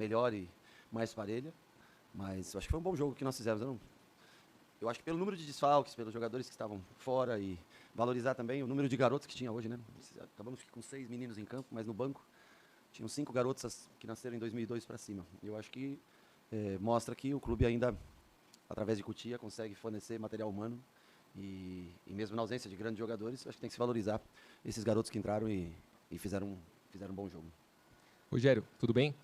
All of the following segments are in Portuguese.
melhor e mais parelha. Mas eu acho que foi um bom jogo que nós fizemos. Eu acho que pelo número de desfalques, pelos jogadores que estavam fora e valorizar também o número de garotos que tinha hoje, né? Acabamos com 6 meninos em campo, mas no banco tinham 5 garotas que nasceram em 2002 para cima. Eu acho que mostra que o clube ainda, através de Cotia, consegue fornecer material humano e mesmo na ausência de grandes jogadores, acho que tem que se valorizar esses garotos que entraram e fizeram um bom jogo. Rogério, tudo bem?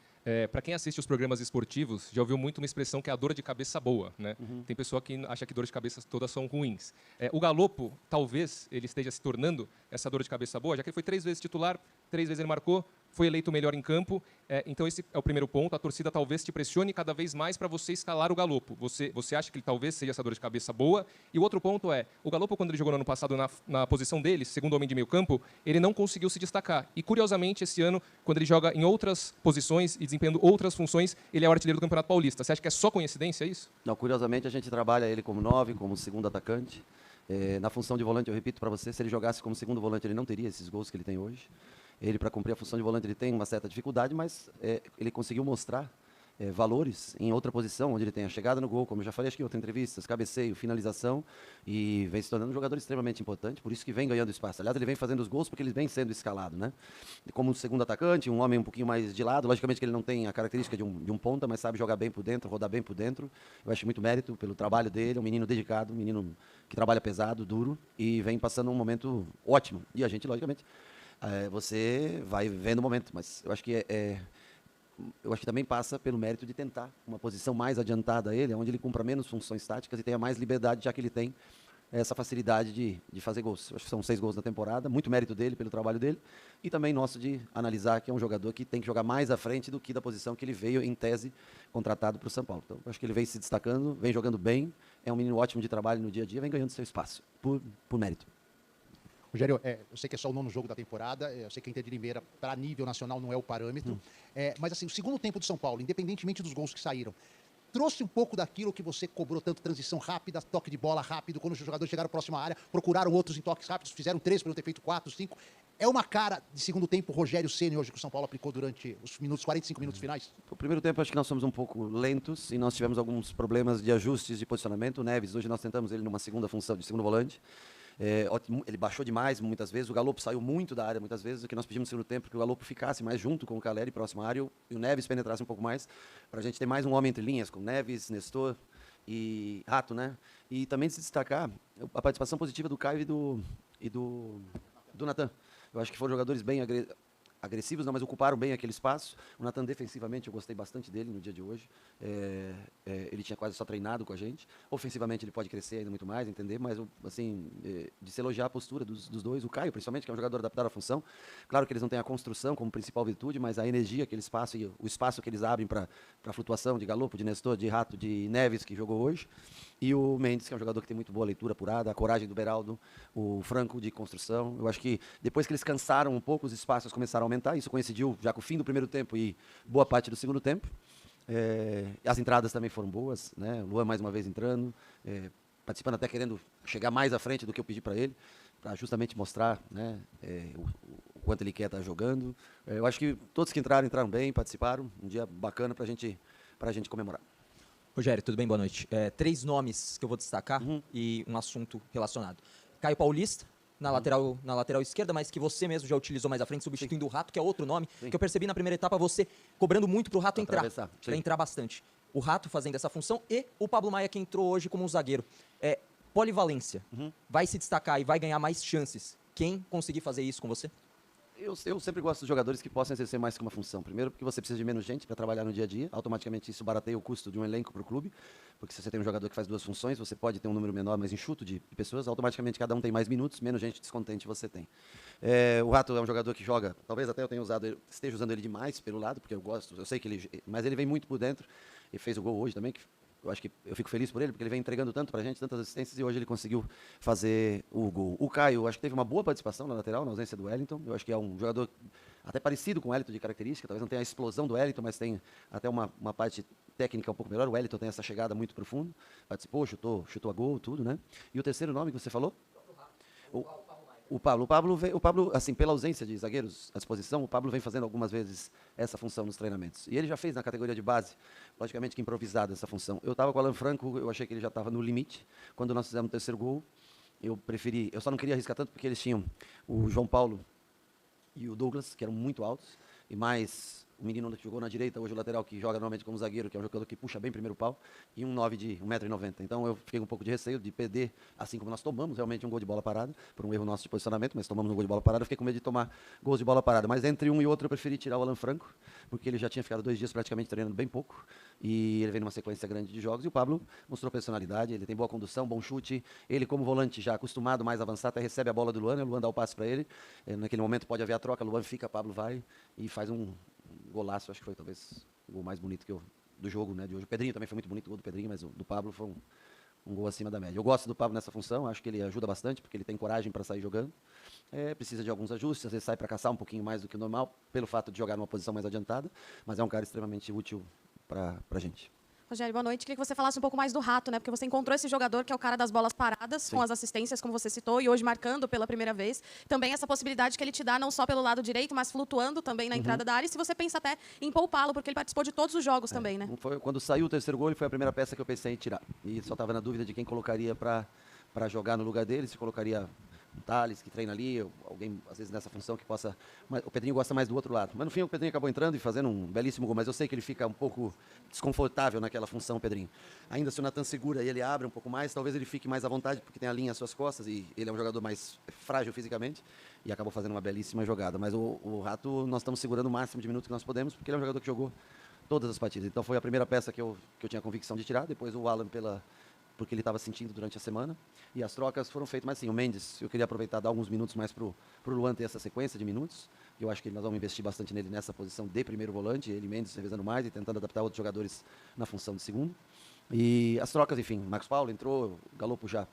Para quem assiste os programas esportivos, já ouviu muito uma expressão que é a dor de cabeça boa, né? Tem pessoa que acha que dor de cabeça todas são ruins. O Galopo, talvez, ele esteja se tornando essa dor de cabeça boa, já que ele foi 3 vezes titular, 3 vezes ele marcou, foi eleito o melhor em campo. Então esse é o primeiro ponto. A torcida talvez te pressione cada vez mais para você escalar o Galopo. Você acha que ele talvez seja essa dor de cabeça boa? E o outro ponto é, o Galopo, quando ele jogou no ano passado na posição dele, segundo homem de meio campo, ele não conseguiu se destacar. E curiosamente, esse ano, quando ele joga em outras posições e desempenhando outras funções, ele é o artilheiro do Campeonato Paulista. Você acha que é só coincidência isso? Não, curiosamente a gente trabalha ele como 9, como segundo atacante. Na função de volante, eu repito para você, se ele jogasse como segundo volante, ele não teria esses gols que ele tem hoje. Ele, para cumprir a função de volante, ele tem uma certa dificuldade, mas ele conseguiu mostrar valores em outra posição, onde ele tem a chegada no gol, como eu já falei acho que em outras entrevistas, cabeceio, finalização, e vem se tornando um jogador extremamente importante, por isso que vem ganhando espaço. Aliás, ele vem fazendo os gols porque ele vem sendo escalado, né? Como um segundo atacante, um homem um pouquinho mais de lado, logicamente que ele não tem a característica de um ponta, mas sabe jogar bem por dentro, rodar bem por dentro. Eu acho muito mérito pelo trabalho dele, é um menino dedicado, um menino que trabalha pesado, duro, e vem passando um momento ótimo. E a gente, logicamente, você vai vendo o momento, mas eu acho que eu acho que também passa pelo mérito de tentar uma posição mais adiantada a ele, onde ele cumpra menos funções táticas e tenha mais liberdade, já que ele tem essa facilidade de fazer gols. Eu acho que são 6 gols na temporada, muito mérito dele, pelo trabalho dele, e também nosso de analisar que é um jogador que tem que jogar mais à frente do que da posição que ele veio, em tese, contratado para o São Paulo. Então, eu acho que ele vem se destacando, vem jogando bem, é um menino ótimo de trabalho no dia a dia, vem ganhando seu espaço, por mérito. Rogério, eu sei que é só o 9º jogo da temporada, eu sei que a Inter de Limeira, para nível nacional, não é o parâmetro, mas assim, o segundo tempo do São Paulo, independentemente dos gols que saíram, trouxe um pouco daquilo que você cobrou tanto, transição rápida, toque de bola rápido, quando os jogadores chegaram próximo à área, procuraram outros em toques rápidos, fizeram 3, poderiam ter feito 4, 5. É uma cara de segundo tempo, Rogério Ceni, hoje, que o São Paulo aplicou durante os 45 minutos finais? No primeiro tempo, acho que nós fomos um pouco lentos e nós tivemos alguns problemas de ajustes de posicionamento. O Neves, hoje nós tentamos ele numa segunda função de segundo volante. Ele baixou demais muitas vezes, o Galopo saiu muito da área muitas vezes, o que nós pedimos no segundo tempo, que o Galopo ficasse mais junto com o Caleri, próximo à área, e o Neves penetrasse um pouco mais, para a gente ter mais um homem entre linhas, com Neves, Nestor e Rato, né? E também se destacar a participação positiva do Caio e do Natan. Eu acho que foram jogadores bem agressivos, não, mas ocuparam bem aquele espaço. O Natan, defensivamente, eu gostei bastante dele no dia de hoje. Ele tinha quase só treinado com a gente. Ofensivamente, ele pode crescer ainda muito mais, entender, mas, assim, de se elogiar a postura dos dois. O Caio, principalmente, que é um jogador adaptado à função. Claro que eles não têm a construção como principal virtude, mas a energia que eles passam e o espaço que eles abrem para a flutuação de Galopo, de Nestor, de Rato, de Neves, que jogou hoje. E o Mendes, que é um jogador que tem muito boa leitura apurada, a coragem do Beraldo, o Franco de construção. Eu acho que depois que eles cansaram um pouco, os espaços começaram a aumentar. Isso coincidiu já com o fim do primeiro tempo e boa parte do segundo tempo. As entradas também foram boas, né? O Luan mais uma vez entrando, participando, até querendo chegar mais à frente do que eu pedi para ele, para justamente mostrar, né, o quanto ele quer estar jogando. Eu acho que todos que entraram bem, participaram. Um dia bacana para a gente comemorar. Rogério, tudo bem? Boa noite. 3 nomes que eu vou destacar e um assunto relacionado. Caio Paulista, na lateral esquerda, mas que você mesmo já utilizou mais à frente, substituindo o Rato, que é outro nome, que eu percebi na primeira etapa você cobrando muito pro Rato entrar, para entrar bastante. O Rato fazendo essa função e o Pablo Maia, que entrou hoje como um zagueiro. Polivalência, vai se destacar e vai ganhar mais chances. Quem conseguir fazer isso com você? Eu sempre gosto dos jogadores que possam exercer mais que uma função. Primeiro, porque você precisa de menos gente para trabalhar no dia a dia. Automaticamente, isso barateia o custo de um elenco para o clube. Porque se você tem um jogador que faz 2 funções, você pode ter um número menor, mais enxuto de pessoas. Automaticamente, cada um tem mais minutos, menos gente descontente você tem. O Rato é um jogador que joga, talvez até eu tenha esteja usando ele demais pelo lado, porque eu gosto, eu sei que ele... Mas ele vem muito por dentro. E fez o gol hoje também, que eu acho que eu fico feliz por ele, porque ele vem entregando tanto pra gente, tantas assistências, e hoje ele conseguiu fazer o gol. O Caio, acho que teve uma boa participação na lateral, na ausência do Wellington. Eu acho que é um jogador até parecido com o Wellington de característica, talvez não tenha a explosão do Wellington, mas tem até uma parte técnica um pouco melhor. O Wellington tem essa chegada muito profunda, participou, chutou a gol, tudo, né? E o terceiro nome que você falou? O Pablo, assim, pela ausência de zagueiros à disposição, o Pablo vem fazendo algumas vezes essa função nos treinamentos. E ele já fez na categoria de base, logicamente que improvisada essa função. Eu estava com o Alan Franco, eu achei que ele já estava no limite. Quando nós fizemos o terceiro gol, eu só não queria arriscar tanto porque eles tinham o João Paulo e o Douglas, que eram muito altos, e mais o menino que jogou na direita, hoje o lateral que joga normalmente como zagueiro, que é um jogador que puxa bem primeiro pau, e um 9 de 1,90 m. Então eu fiquei um pouco de receio de perder, assim como nós tomamos realmente um gol de bola parada, por um erro nosso de posicionamento, mas tomamos um gol de bola parada, eu fiquei com medo de tomar gols de bola parada. Mas entre um e outro eu preferi tirar o Alan Franco, porque ele já tinha ficado 2 dias praticamente treinando bem pouco, e ele vem numa sequência grande de jogos, e o Pablo mostrou personalidade, ele tem boa condução, bom chute, ele como volante já acostumado, mais avançado, até recebe a bola do Luan, o Luan dá o passe para ele, naquele momento pode haver a troca, o Luan fica, Pablo vai e faz um golaço, acho que foi talvez o gol mais bonito do jogo, né, de hoje. O Pedrinho também foi muito bonito, o gol do Pedrinho, mas o do Pablo foi um gol acima da média. Eu gosto do Pablo nessa função, acho que ele ajuda bastante, porque ele tem coragem para sair jogando. Precisa de alguns ajustes, às vezes sai para caçar um pouquinho mais do que o normal, pelo fato de jogar numa posição mais adiantada, mas é um cara extremamente útil para a gente. Rogério, boa noite. Queria que você falasse um pouco mais do Rato, né? Porque você encontrou esse jogador que é o cara das bolas paradas, com as assistências, como você citou, e hoje marcando pela primeira vez. Também essa possibilidade que ele te dá não só pelo lado direito, mas flutuando também na entrada da área. E se você pensa até em poupá-lo, porque ele participou de todos os jogos também, né? Quando saiu o terceiro gol, ele foi a primeira peça que eu pensei em tirar. E só estava na dúvida de quem colocaria para jogar no lugar dele, se colocaria um Thales, que treina ali, alguém, às vezes, nessa função que possa... Mas o Pedrinho gosta mais do outro lado. Mas, no fim, o Pedrinho acabou entrando e fazendo um belíssimo gol. Mas eu sei que ele fica um pouco desconfortável naquela função, o Pedrinho. Ainda se o Natan segura e ele abre um pouco mais, talvez ele fique mais à vontade, porque tem a linha às suas costas e ele é um jogador mais frágil fisicamente e acabou fazendo uma belíssima jogada. Mas o Rato, nós estamos segurando o máximo de minutos que nós podemos, porque ele é um jogador que jogou todas as partidas. Então, foi a primeira peça que eu tinha convicção de tirar. Depois, o Alan porque ele estava sentindo durante a semana, e as trocas foram feitas, mas sim, o Mendes, eu queria aproveitar, dar alguns minutos mais para o Luan ter essa sequência de minutos, eu acho que nós vamos investir bastante nele nessa posição de primeiro volante, ele e Mendes revezando mais e tentando adaptar outros jogadores na função de segundo, e as trocas, enfim, Marcos Paulo entrou, o Galopo já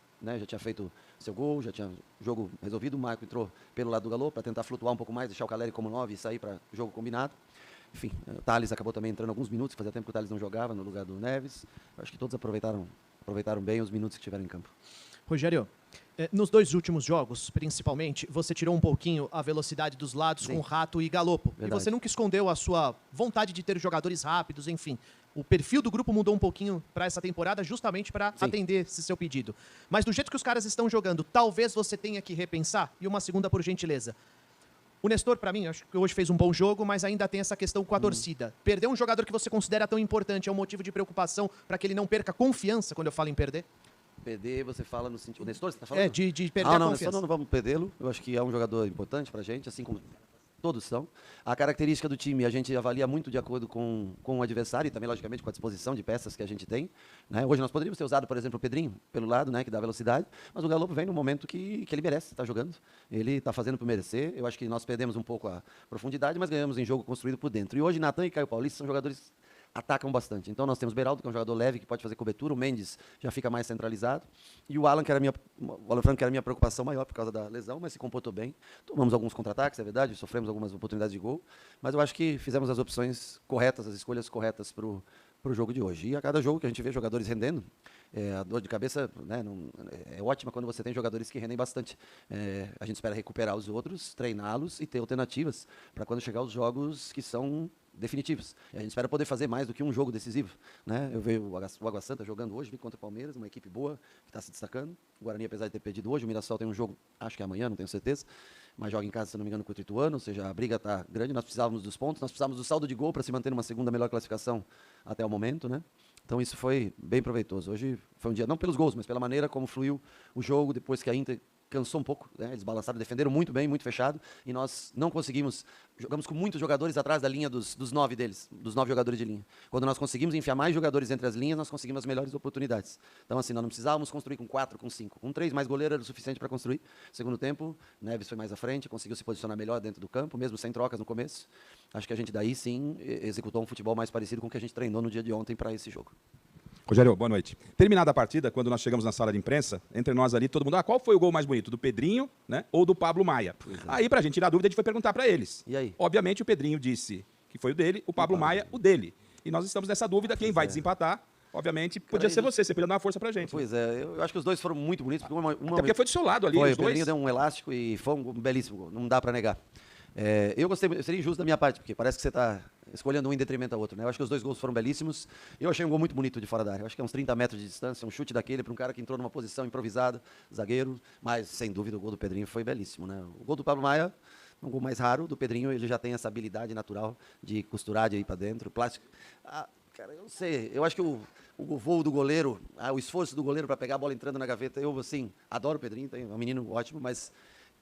tinha feito seu gol, já tinha jogo resolvido, o Marco entrou pelo lado do Galopo para tentar flutuar um pouco mais, deixar o Caleri como 9 e sair para jogo combinado. Enfim, o Thales acabou também entrando alguns minutos, fazia tempo que o Thales não jogava no lugar do Neves, eu acho que todos aproveitaram bem os minutos que tiveram em campo. Rogério, nos 2 últimos jogos, principalmente, você tirou um pouquinho a velocidade dos lados Sim. com Rato e Galopo. Verdade. E você nunca escondeu a sua vontade de ter jogadores rápidos, enfim. O perfil do grupo mudou um pouquinho para essa temporada justamente para atender esse seu pedido. Mas do jeito que os caras estão jogando, talvez você tenha que repensar. E uma segunda, por gentileza. O Nestor, para mim, acho que hoje fez um bom jogo, mas ainda tem essa questão com a torcida. Perder um jogador que você considera tão importante é um motivo de preocupação para que ele não perca confiança quando eu falo em perder? Perder, você fala no sentido... O Nestor, você está falando? De perder a não, confiança. Nestor não vamos perdê-lo. Eu acho que é um jogador importante para a gente, assim como todos são. A característica do time a gente avalia muito de acordo com o adversário e também, logicamente, com a disposição de peças que a gente tem. Né? Hoje nós poderíamos ter usado, por exemplo, o Pedrinho pelo lado, né, que dá velocidade, mas o Galopo vem no momento que ele merece estar jogando. Ele está fazendo por merecer. Eu acho que nós perdemos um pouco a profundidade, mas ganhamos em jogo construído por dentro. E hoje, Natan e Caio Paulista são jogadores atacam bastante. Então nós temos o Beraldo, que é um jogador leve, que pode fazer cobertura, o Mendes já fica mais centralizado, e o Alan Franco, que era a minha preocupação maior por causa da lesão, mas se comportou bem. Tomamos alguns contra-ataques, é verdade, sofremos algumas oportunidades de gol, mas eu acho que fizemos as opções corretas, as escolhas corretas para o jogo de hoje. E a cada jogo que a gente vê jogadores rendendo, a dor de cabeça, né, é ótima quando você tem jogadores que rendem bastante. A gente espera recuperar os outros, treiná-los e ter alternativas para quando chegar os jogos que são definitivos. E a gente espera poder fazer mais do que um jogo decisivo. Né? Eu vejo o Água Santa jogando hoje, vi contra o Palmeiras, uma equipe boa, que está se destacando. O Guarani, apesar de ter perdido hoje, o Mirassol tem um jogo, acho que é amanhã, não tenho certeza, mas joga em casa, se não me engano, contra o Ituano, ou seja, a briga está grande, nós precisávamos dos pontos, nós precisávamos do saldo de gol para se manter numa segunda melhor classificação até o momento, né? Então isso foi bem proveitoso. Hoje foi um dia, não pelos gols, mas pela maneira como fluiu o jogo, depois que a Inter cansou um pouco, né? Eles balançaram, defenderam muito bem, muito fechado, e nós não conseguimos, jogamos com muitos jogadores atrás da linha dos 9 deles, dos 9 jogadores de linha. Quando nós conseguimos enfiar mais jogadores entre as linhas, nós conseguimos as melhores oportunidades. Então, assim, nós não precisávamos construir com 4, com 5, com 3, mais goleiro era o suficiente para construir. Segundo tempo, Neves foi mais à frente, conseguiu se posicionar melhor dentro do campo, mesmo sem trocas no começo. Acho que a gente daí sim executou um futebol mais parecido com o que a gente treinou no dia de ontem para esse jogo. Rogério, boa noite. Terminada a partida, quando nós chegamos na sala de imprensa, entre nós ali, todo mundo, qual foi o gol mais bonito, do Pedrinho, né, ou do Pablo Maia? Aí, pra gente tirar a dúvida, a gente foi perguntar para eles. E aí? Obviamente, o Pedrinho disse que foi o dele, o Pablo Maia, o dele. E nós estamos nessa dúvida, quem vai desempatar, obviamente, podia ser você podia dar uma força pra gente. Pois é, eu acho que os dois foram muito bonitos. Porque Até porque foi do seu lado ali, foi, os o Pedrinho dois. deu um elástico e foi um belíssimo gol, não dá para negar. Eu gostei, seria injusto da minha parte, porque parece que você está escolhendo um em detrimento ao outro, né? Eu acho que os dois gols foram belíssimos. Eu achei um gol muito bonito de fora da área. Eu acho que é uns 30 metros de distância, um chute daquele para um cara que entrou numa posição improvisada, zagueiro. Mas, sem dúvida, o gol do Pedrinho foi belíssimo, né? O gol do Pablo Maia, um gol mais raro. Do Pedrinho, ele já tem essa habilidade natural de costurar, de ir para dentro. Plástico. Cara, eu não sei. Eu acho que o voo do goleiro, o esforço do goleiro para pegar a bola entrando na gaveta, eu, assim, adoro o Pedrinho, é um menino ótimo, mas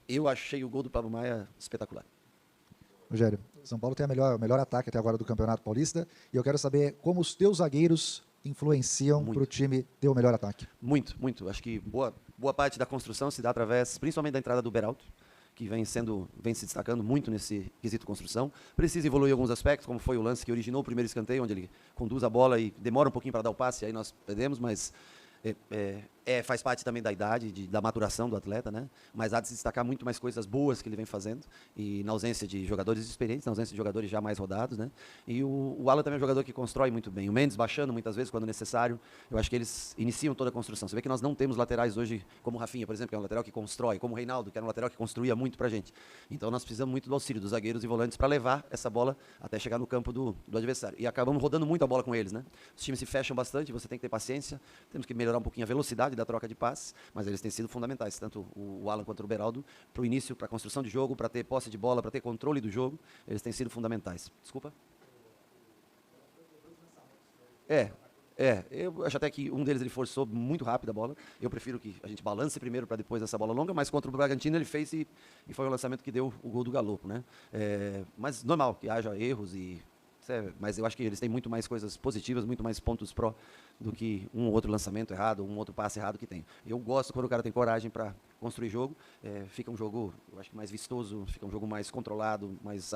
eu achei o gol do Pablo Maia espetacular. Rogério, São Paulo tem o melhor ataque até agora do Campeonato Paulista e eu quero saber como os teus zagueiros influenciam para o time ter o melhor ataque. Muito, muito. Acho que boa parte da construção se dá através, principalmente da entrada do Beraldo, que vem se destacando muito nesse quesito construção. Precisa evoluir alguns aspectos, como foi o lance que originou o primeiro escanteio, onde ele conduz a bola e demora um pouquinho para dar o passe, aí nós perdemos, mas faz parte também da idade, da maturação do atleta, né? Mas há de se destacar muito mais coisas boas que ele vem fazendo, e na ausência de jogadores experientes, na ausência de jogadores já mais rodados, né? E o Alan também é um jogador que constrói muito bem. O Mendes baixando muitas vezes quando necessário. Eu acho que eles iniciam toda a construção. Você vê que nós não temos laterais hoje, como o Rafinha, por exemplo, que é um lateral que constrói, como o Reinaldo, que era um lateral que construía muito pra gente. Então nós precisamos muito do auxílio dos zagueiros e volantes para levar essa bola até chegar no campo do adversário. E acabamos rodando muito a bola com eles, né? Os times se fecham bastante, você tem que ter paciência, temos que melhorar um pouquinho a velocidade da troca de passes, mas eles têm sido fundamentais, tanto o Alan quanto o Beraldo, para o início, para a construção de jogo, para ter posse de bola, para ter controle do jogo, eles têm sido fundamentais. Desculpa? Eu acho até que um deles ele forçou muito rápido a bola. Eu prefiro que a gente balance primeiro para depois essa bola longa, mas contra o Bragantino ele fez e foi o lançamento que deu o gol do Galopo, né? Mas normal que haja erros mas eu acho que eles têm muito mais coisas positivas, muito mais pontos pró do que um ou outro lançamento errado, um outro passe errado que tem. Eu gosto quando o cara tem coragem para construir jogo, fica um jogo, eu acho que mais vistoso, fica um jogo mais controlado, mais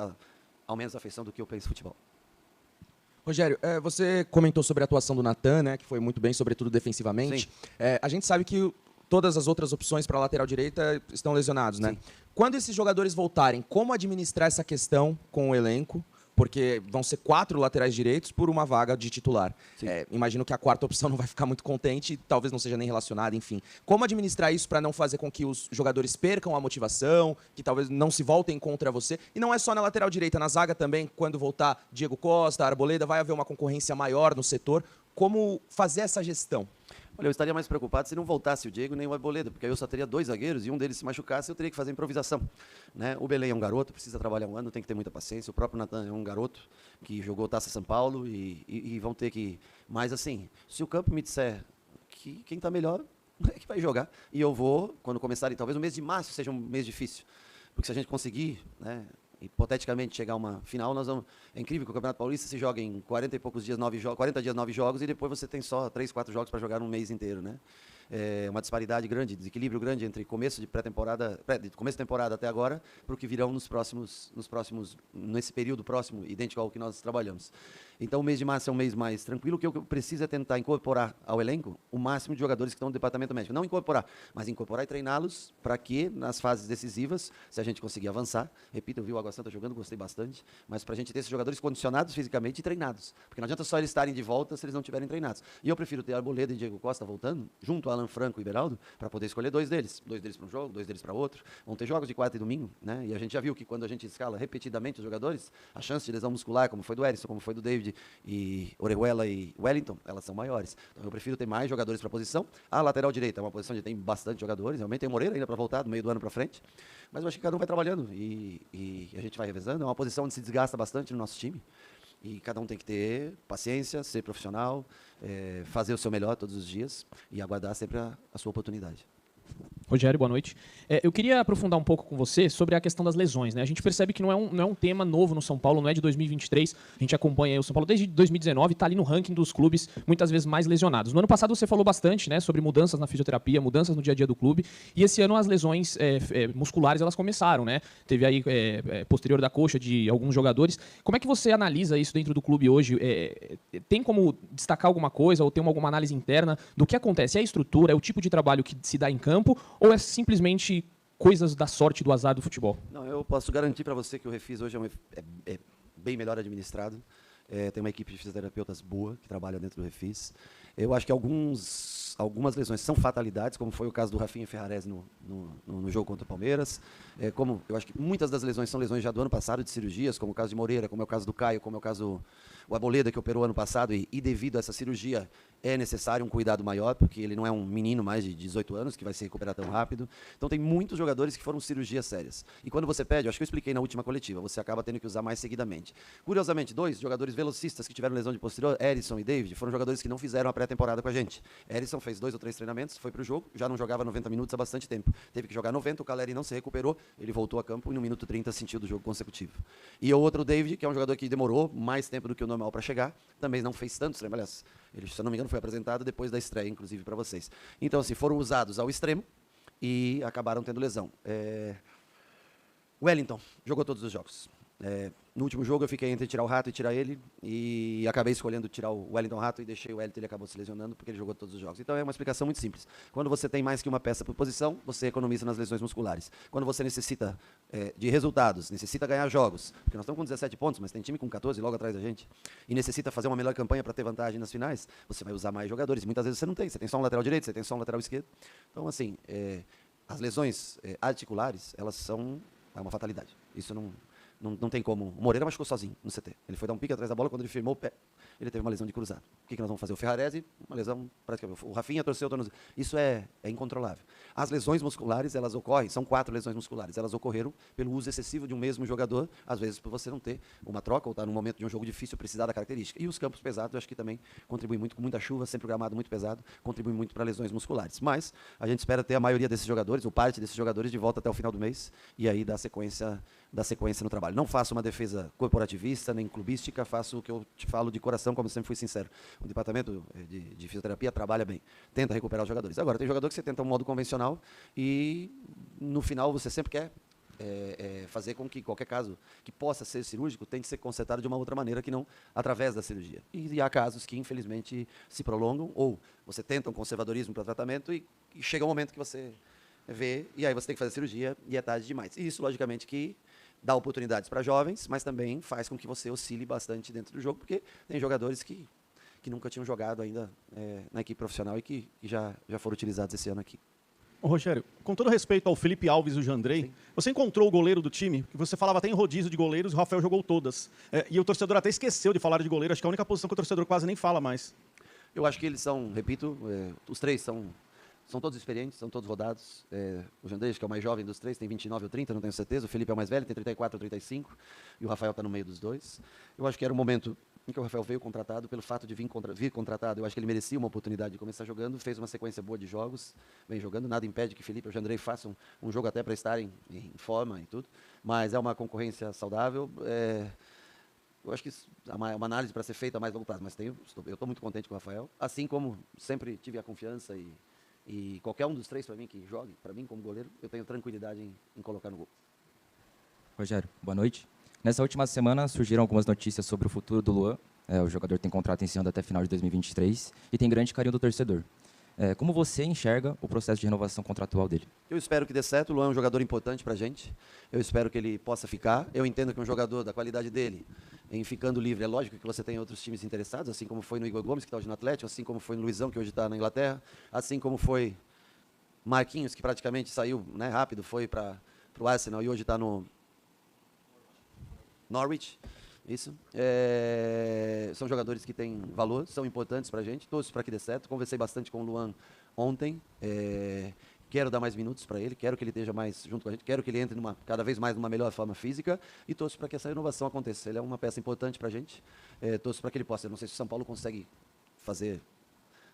ao menos afeição do que eu penso em futebol. Rogério, você comentou sobre a atuação do Natan, né, que foi muito bem, sobretudo defensivamente. A gente sabe que todas as outras opções para a lateral direita estão lesionados, né? Sim. Quando esses jogadores voltarem, como administrar essa questão com o elenco? Porque vão ser 4 laterais direitos por uma vaga de titular. Imagino que a quarta opção não vai ficar muito contente, talvez não seja nem relacionada, enfim. Como administrar isso para não fazer com que os jogadores percam a motivação, que talvez não se voltem contra você? E não é só na lateral direita, na zaga também, quando voltar Diego Costa, Arboleda, vai haver uma concorrência maior no setor. Como fazer essa gestão? Olha, eu estaria mais preocupado se não voltasse o Diego nem o Arboleda, porque aí eu só teria 2 zagueiros e um deles se machucasse, eu teria que fazer improvisação, né? O Belém é um garoto, precisa trabalhar um ano, tem que ter muita paciência. O próprio Natan é um garoto que jogou Taça São Paulo e vão ter que... Mas, assim, se o campo me disser que quem está melhor é que vai jogar, e eu vou, quando começarem, talvez o mês de março seja um mês difícil, porque se a gente conseguir, né, hipoteticamente chegar a uma final, nós vamos... É incrível que o Campeonato Paulista se joga em 40 e poucos dias, 40 dias, 9 jogos, e depois você tem só 3, 4 jogos para jogar um mês inteiro, né? É uma disparidade grande, desequilíbrio grande entre começo de pré-temporada, começo de temporada até agora, para o que virão nesse período próximo, idêntico ao que nós trabalhamos. Então, o mês de março é um mês mais tranquilo. O que eu preciso é tentar incorporar ao elenco o máximo de jogadores que estão no departamento médico. Não incorporar, mas incorporar e treiná-los para que, nas fases decisivas, se a gente conseguir avançar, repito, eu vi o Água Santa jogando, gostei bastante, mas para a gente ter esses jogadores condicionados fisicamente e treinados. Porque não adianta só eles estarem de volta se eles não estiverem treinados. E eu prefiro ter Arboleda e Diego Costa voltando, junto a Alan Franco e Beraldo, para poder escolher 2 deles. 2 deles para um jogo, 2 deles para outro. Vão ter jogos de quarta e domingo, né? E a gente já viu que quando a gente escala repetidamente os jogadores, a chance de lesão muscular, como foi do Erisson, como foi do David e Orejuela e Wellington, elas são maiores. Então eu prefiro ter mais jogadores para a posição. A lateral direita é uma posição onde tem bastante jogadores. Realmente tem o Moreira ainda para voltar, do meio do ano para frente. Mas eu acho que cada um vai trabalhando e a gente vai revezando. É uma posição onde se desgasta bastante no nosso time. E cada um tem que ter paciência, ser profissional, fazer o seu melhor todos os dias e aguardar sempre a sua oportunidade. Rogério, boa noite. Eu queria aprofundar um pouco com você sobre a questão das lesões, né? A gente percebe que não é um tema novo no São Paulo, não é de 2023. A gente acompanha o São Paulo desde 2019, está ali no ranking dos clubes muitas vezes mais lesionados. No ano passado você falou bastante, né, sobre mudanças na fisioterapia, mudanças no dia a dia do clube. E esse ano as lesões musculares elas começaram, né? Teve aí posterior da coxa de alguns jogadores. Como é que você analisa isso dentro do clube hoje? Tem como destacar alguma coisa ou tem alguma análise interna do que acontece? É a estrutura, é o tipo de trabalho que se dá em campo? Ou é simplesmente coisas da sorte, do azar do futebol? Não, eu posso garantir para você que o Refis hoje é bem melhor administrado. tem uma equipe de fisioterapeutas boa que trabalha dentro do Refis. Eu acho que algumas lesões são fatalidades, como foi o caso do Rafinha Ferrarese no jogo contra o Palmeiras. Como eu acho que muitas das lesões são lesões já do ano passado, de cirurgias, como o caso de Moreira, como é o caso do Caio, como é o caso o Arboleda, que operou ano passado, e devido a essa cirurgia é necessário um cuidado maior, porque ele não é um menino mais de 18 anos que vai se recuperar tão rápido. Então tem muitos jogadores que foram cirurgias sérias. E quando você pede, eu acho que eu expliquei na última coletiva, você acaba tendo que usar mais seguidamente. Curiosamente, 2 jogadores velocistas que tiveram lesão de posterior, Erisson e David, foram jogadores que não fizeram a pré-temporada com a gente. Erisson fez 2 ou 3 treinamentos, foi para o jogo, já não jogava 90 minutos há bastante tempo. Teve que jogar 90, o Caleri não se recuperou, ele voltou a campo e no minuto 30 sentiu do jogo consecutivo. E o outro, o David, que é um jogador que demorou mais tempo do que o normal para chegar, também não fez tantos treinos, aliás, ele, se eu não me engano, foi apresentado depois da estreia, inclusive, para vocês. Então, assim, foram usados ao extremo e acabaram tendo lesão. Wellington jogou todos os jogos. No último jogo eu fiquei entre tirar o Rato e tirar ele, e acabei escolhendo tirar o Wellington Rato e deixei o Wellington, ele acabou se lesionando porque ele jogou todos os jogos. Então é uma explicação muito simples. Quando você tem mais que uma peça por posição, você economiza nas lesões musculares. Quando você necessita de resultados, necessita ganhar jogos, porque nós estamos com 17 pontos, mas tem time com 14 logo atrás da gente, e necessita fazer uma melhor campanha para ter vantagem nas finais, você vai usar mais jogadores. Muitas vezes você não tem, você tem só um lateral direito, você tem só um lateral esquerdo. Então, assim, as lesões articulares, elas são uma fatalidade. Isso não tem como. O Moreira machucou sozinho no CT. Ele foi dar um pique atrás da bola, quando ele firmou o pé, ele teve uma lesão de cruzado. O que nós vamos fazer? O Ferrarese, uma lesão praticamente. O Rafinha torceu o tornozelo. Isso é incontrolável. As lesões musculares, elas ocorrem, são 4 lesões musculares. Elas ocorreram pelo uso excessivo de um mesmo jogador, às vezes por você não ter uma troca ou estar num momento de um jogo difícil, precisar da característica. E os campos pesados, eu acho que também contribuem muito, com muita chuva, sempre o gramado muito pesado, contribui muito para lesões musculares. Mas a gente espera ter a maioria desses jogadores, ou parte desses jogadores, de volta até o final do mês, e aí dar sequência no trabalho. Não faço uma defesa corporativista, nem clubística, faço o que eu te falo de coração, como eu sempre fui sincero. O departamento de fisioterapia trabalha bem, tenta recuperar os jogadores. Agora, tem jogador que você tenta um modo convencional e, no final, você sempre quer fazer com que qualquer caso que possa ser cirúrgico tenha que ser consertado de uma outra maneira que não através da cirurgia. E há casos que, infelizmente, se prolongam, ou você tenta um conservadorismo para tratamento e chega um momento que você vê, e aí você tem que fazer a cirurgia e é tarde demais. E isso, logicamente, que dá oportunidades para jovens, mas também faz com que você oscile bastante dentro do jogo, porque tem jogadores que nunca tinham jogado ainda na equipe profissional e que já foram utilizados esse ano aqui. Ô, Rogério, com todo respeito ao Felipe Alves e o Jandrei, sim, você encontrou o goleiro do time, que você falava até em rodízio de goleiros, o Rafael jogou todas. E o torcedor até esqueceu de falar de goleiro, acho que é a única posição que o torcedor quase nem fala mais. Eu acho que eles são, repito, os três são todos experientes, são todos rodados. O Jandrei, que é o mais jovem dos três, tem 29 ou 30, não tenho certeza. O Felipe é o mais velho, tem 34 ou 35. E o Rafael está no meio dos dois. Eu acho que era um momento em que o Rafael veio contratado, pelo fato de vir contratado. Eu acho que ele merecia uma oportunidade de começar jogando, fez uma sequência boa de jogos, vem jogando. Nada impede que Felipe e o Jandrei façam um jogo até para estarem em forma e tudo. Mas é uma concorrência saudável. Eu acho que é uma análise para ser feita a mais longo prazo. Mas eu estou muito contente com o Rafael. Assim como sempre tive a confiança e qualquer um dos três, para mim, que jogue, para mim, como goleiro, eu tenho tranquilidade em colocar no gol. Rogério, boa noite. Nessa última semana surgiram algumas notícias sobre o futuro do Luan. O jogador tem contrato encerrando até final de 2023 e tem grande carinho do torcedor. Como você enxerga o processo de renovação contratual dele? Eu espero que dê certo. O Luan é um jogador importante para a gente. Eu espero que ele possa ficar. Eu entendo que um jogador da qualidade dele, em ficando livre, é lógico que você tem outros times interessados, assim como foi no Igor Gomes, que está hoje no Atlético, assim como foi no Luizão, que hoje está na Inglaterra, assim como foi Marquinhos, que praticamente saiu rápido, foi para o Arsenal e hoje está no Norwich. Isso. São jogadores que têm valor, são importantes para a gente. Torço para que dê certo. Conversei bastante com o Luan ontem. Quero dar mais minutos para ele, quero que ele esteja mais junto com a gente, quero que ele entre cada vez mais numa melhor forma física e torço para que essa renovação aconteça. Ele é uma peça importante para a gente. Torço para que ele possa. Eu não sei se o São Paulo consegue fazer,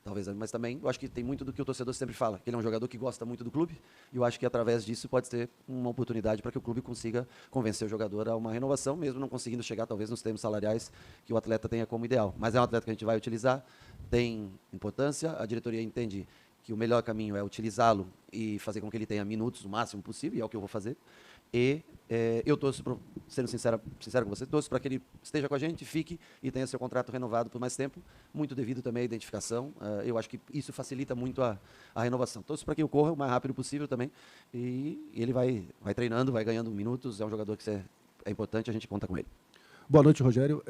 talvez, mas também eu acho que tem muito do que o torcedor sempre fala, que ele é um jogador que gosta muito do clube, e eu acho que através disso pode ter uma oportunidade para que o clube consiga convencer o jogador a uma renovação, mesmo não conseguindo chegar talvez nos termos salariais que o atleta tenha como ideal. Mas é um atleta que a gente vai utilizar, tem importância, a diretoria entende que o melhor caminho é utilizá-lo e fazer com que ele tenha minutos o máximo possível, e é o que eu vou fazer. E eu torço, sendo sincero com você, torço para que ele esteja com a gente, fique e tenha seu contrato renovado por mais tempo, muito devido também à identificação. Eu acho que isso facilita muito a renovação. Torço para que ocorra o mais rápido possível também, e ele vai treinando, vai ganhando minutos, é um jogador que é importante, a gente conta com ele. Boa noite, Rogério.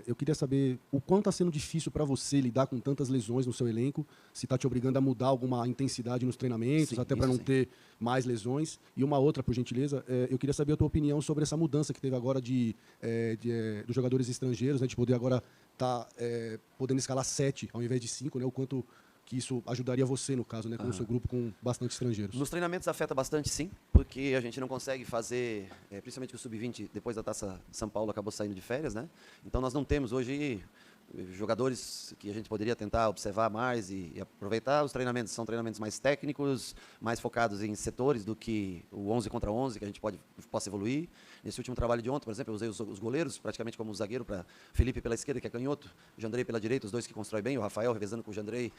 Eu queria saber o quanto está sendo difícil para você lidar com tantas lesões no seu elenco, se está te obrigando a mudar alguma intensidade nos treinamentos, Sim, até para não sim. ter mais lesões. E uma outra, por gentileza, eu queria saber a tua opinião sobre essa mudança que teve agora dos jogadores estrangeiros, né, de poder agora estar podendo escalar 7 ao invés de 5, né, o quanto que isso ajudaria você, no caso, né, com o seu grupo com bastante estrangeiros. Nos treinamentos afeta bastante, sim, porque a gente não consegue fazer, principalmente que o Sub-20, depois da Taça de São Paulo, acabou saindo de férias, né? Então nós não temos hoje jogadores que a gente poderia tentar observar mais e aproveitar. Os treinamentos são treinamentos mais técnicos, mais focados em setores do que o 11 contra 11, que a gente possa evoluir. Nesse último trabalho de ontem, por exemplo, eu usei os goleiros praticamente como zagueiro para Felipe pela esquerda, que é canhoto, Jandrei pela direita, os dois que constroem bem, o Rafael revezando com o Jandrei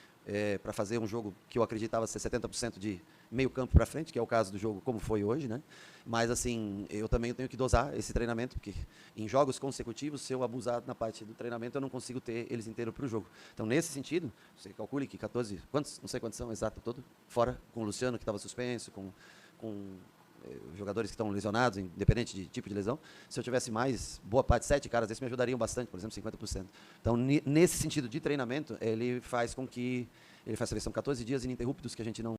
para fazer um jogo que eu acreditava ser 70% de meio campo para frente, que é o caso do jogo como foi hoje, né? Mas assim, eu também tenho que dosar esse treinamento, porque em jogos consecutivos, se eu abusar na parte do treinamento, eu não consigo ter eles inteiros para o jogo. Então, nesse sentido, você calcule que 14, não sei quantos são, exato, todo, fora, com o Luciano, que estava suspenso, com jogadores que estão lesionados, independente de tipo de lesão. Se eu tivesse mais, boa parte, 7 caras desses me ajudariam bastante, por exemplo, 50%. Então, nesse sentido de treinamento, ele faz com que, são 14 dias ininterruptos que a gente não